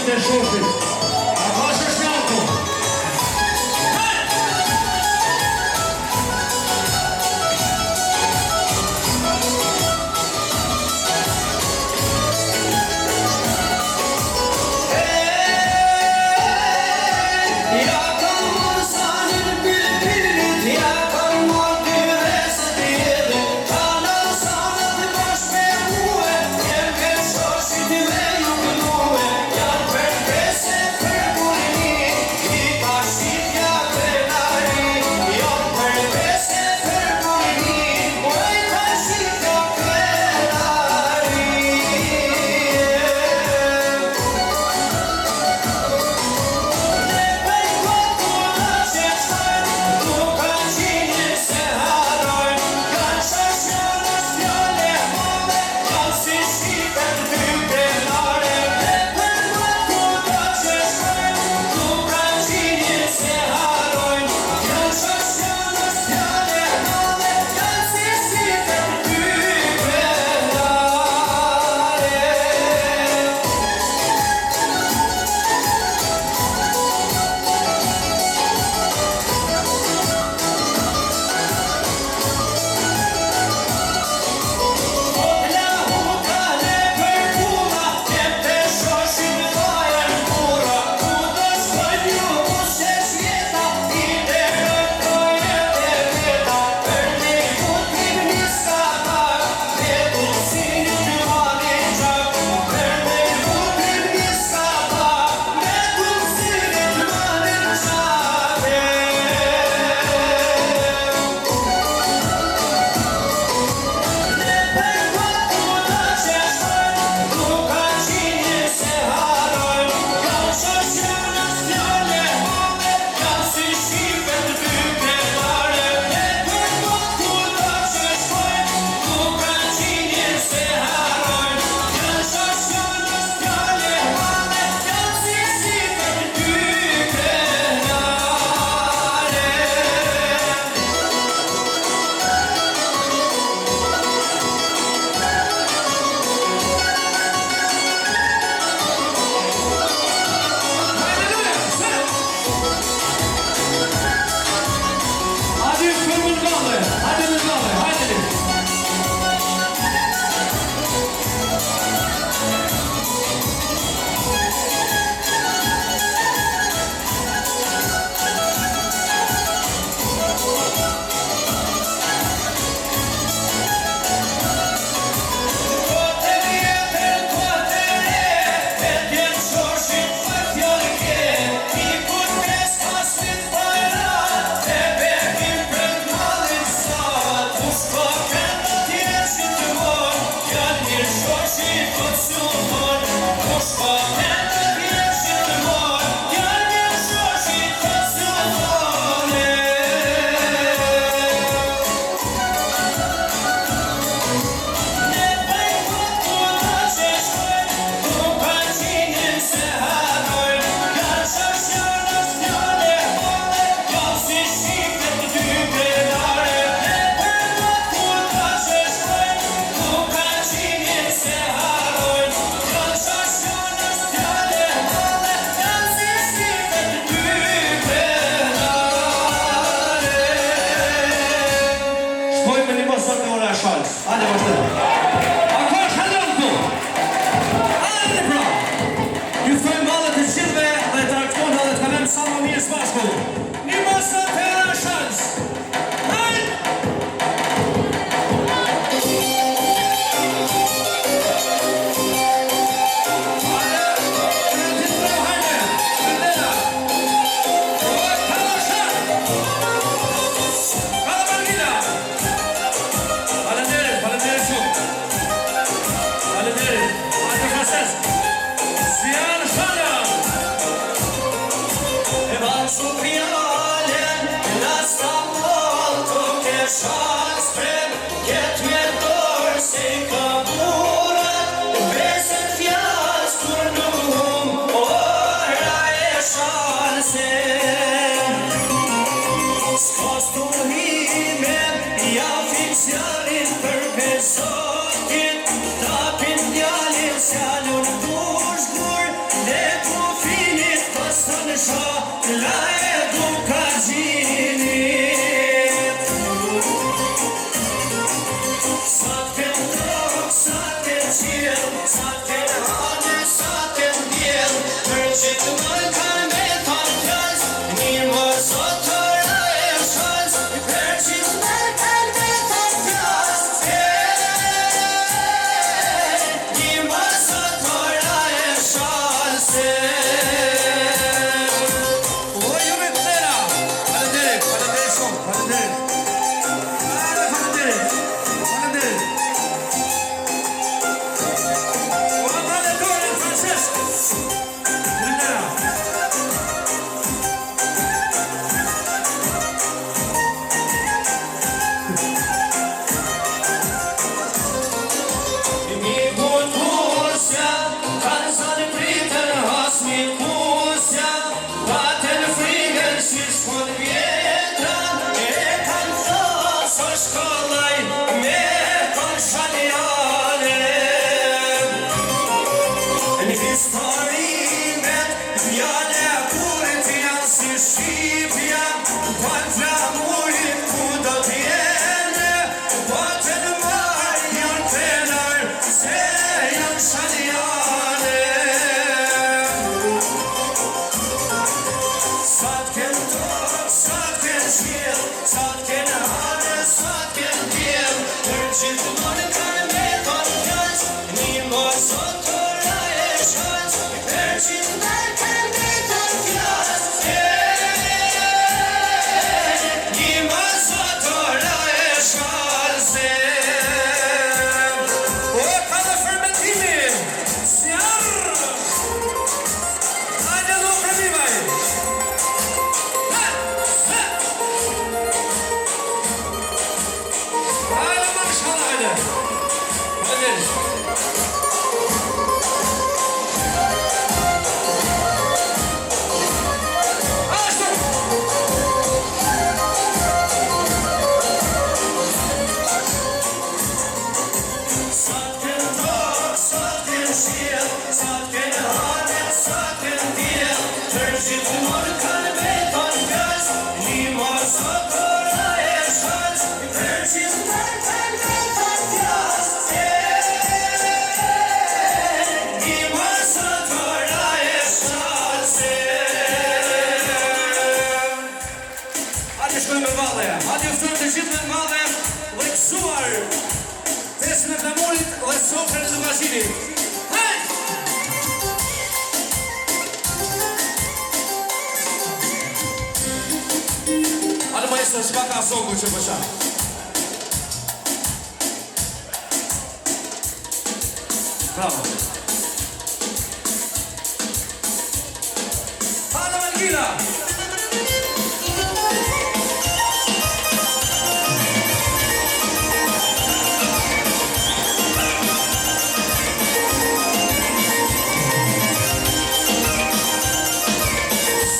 shoshit e shoshit. A ka shoshnjako? Hajde vazhdo. A ka është halon këtu? Hajde pra! Ju thojmë valët e gjithve dhe të rakton dhe të kalem sa më mirë së bashku. Një mësë të era shans. Hajde! Let's historimet, mjale kurit janë si Shqipja, pa glamurit ku do t'jene, pa të në marë janë penar, se janë shaljane. Sa t'ken tokë, sa t'ken qiell, sa t'ken hane, sa t'ken diell, për gjithmonë kanë me thonë fjallë, një mos sot ora e shkallë, për gjithmonë kanë me thonë fjallë, një mos sot ora e shkallë, o ka dhe fermentimi, sjarë, hajde do premivaj. Hajde më shkallë, hajde. Hajde. Ashtu. Sa t'ken tokë, sa t'ken qiell, sa t'ken hane, sa t'ken diell, për gjithmonë kanë me thonë fjallë, një mos sot ora e shkallë, për gjithmonë kanë me thonë fjallë, një mos sot ora e shkallë. Hajde shkojmë me valle, hajde ftojmë të gjithë me valle, vëksuar pesën e flamurit dhe sofrën e Lukashit. Hajde! Hajde maestro, çka ka soku që përqa? Bravo. Hajde Malkila!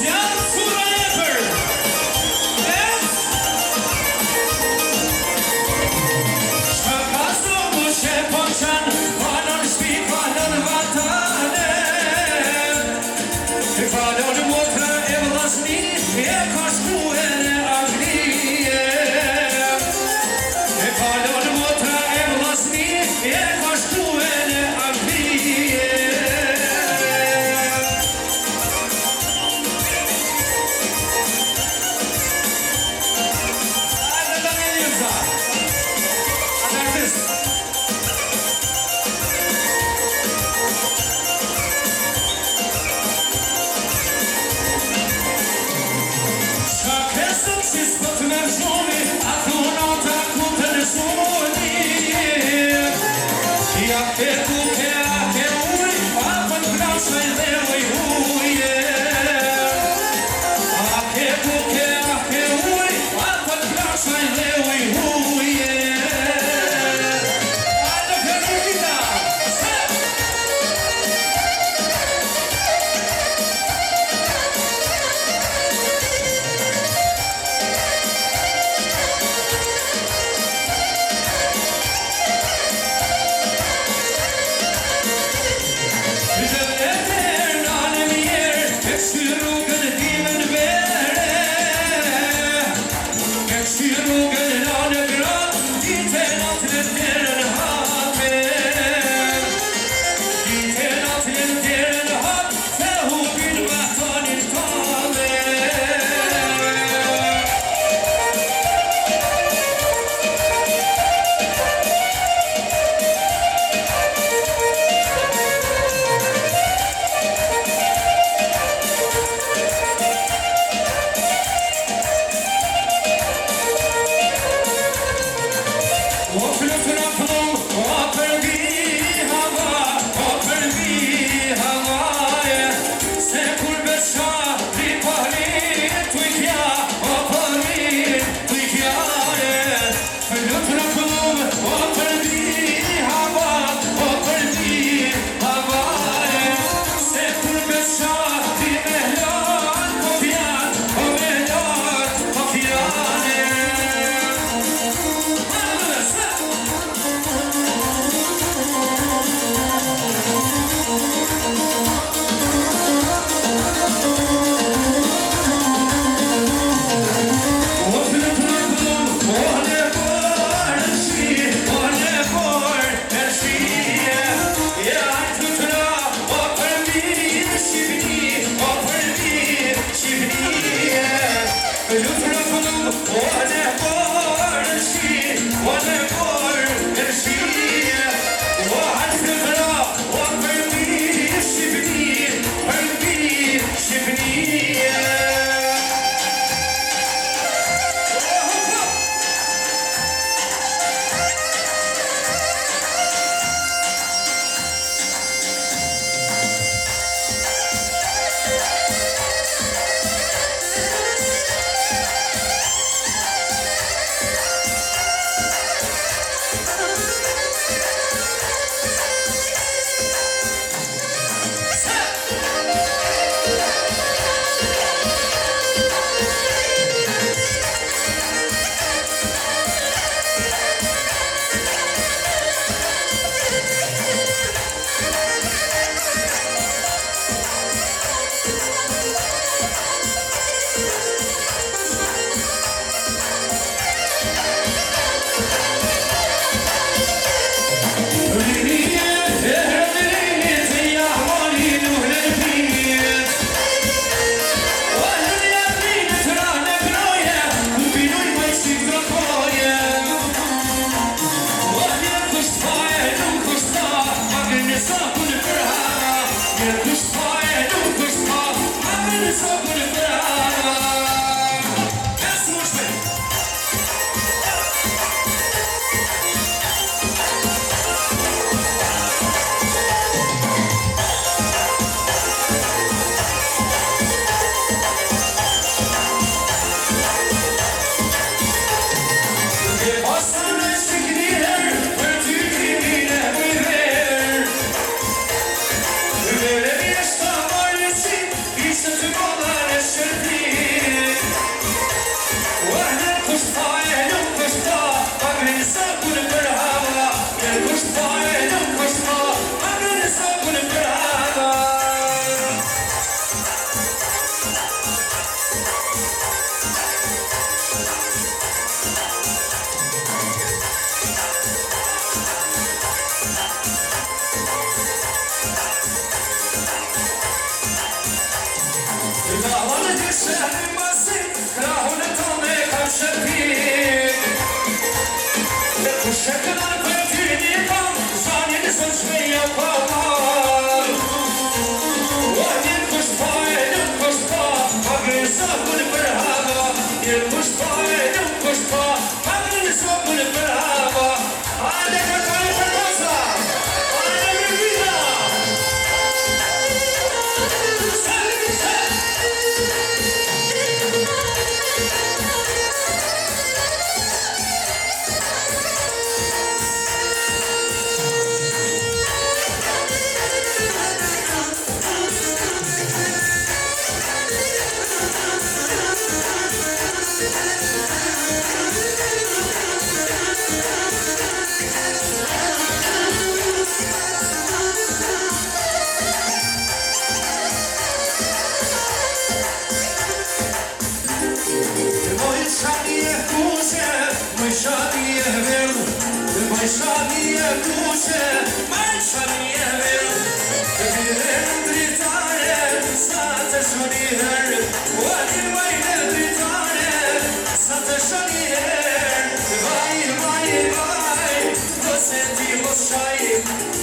Zjarë fura e për! Shka ka soku që përqan, panon shpi, panon vatane, e panon motra e vlasni, e ka shkuen e agnije. E panon motra e vlasni, e ka shkuen e agnije. Hajde da me ljepsa. Hajde artist. Shka kresu që s'po të mërgjoni, ato nota ku të nësoni. Ja ke kuke, a ke uj, a për krasaj dhe uj uje. A ke kuke, a ke uj, a për krasaj dhe uj uje. Hajde Fermita!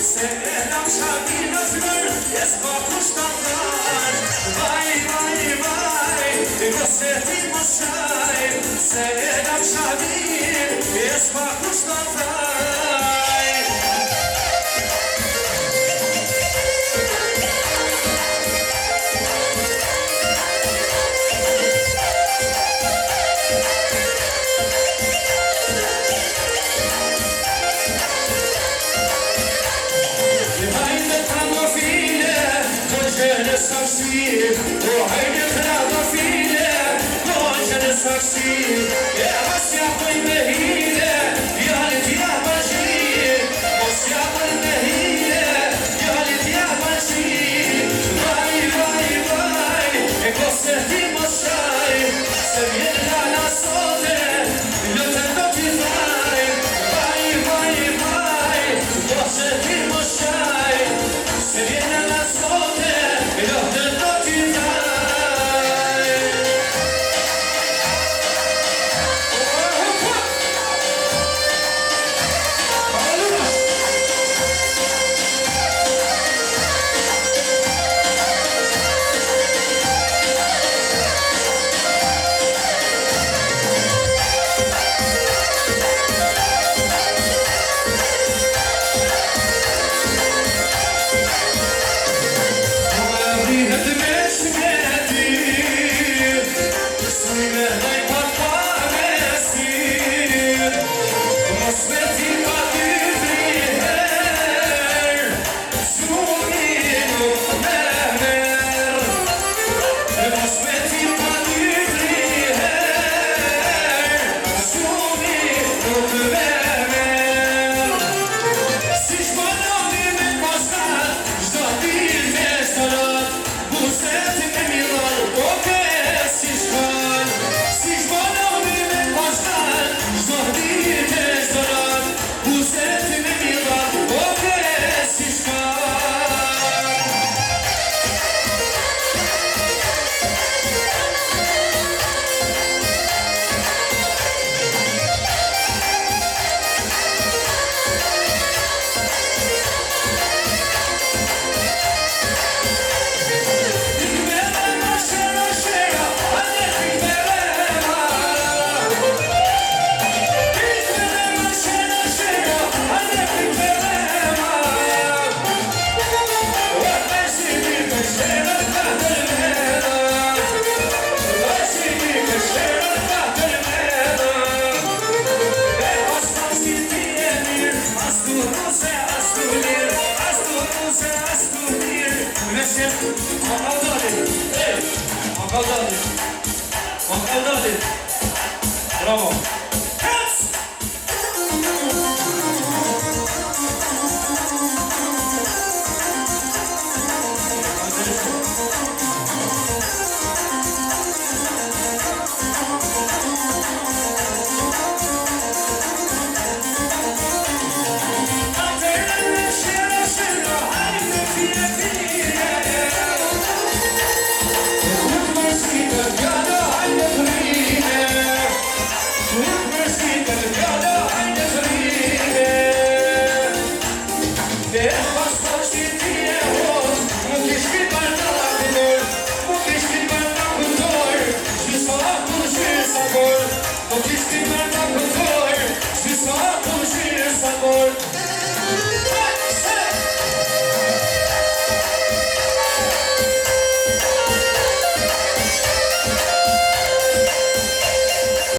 Se e nam shami në zmër, jes pa kushtatar. Vaj, nëse ti më shaj, se e nam shami, jes pa kushtatar. Bravo.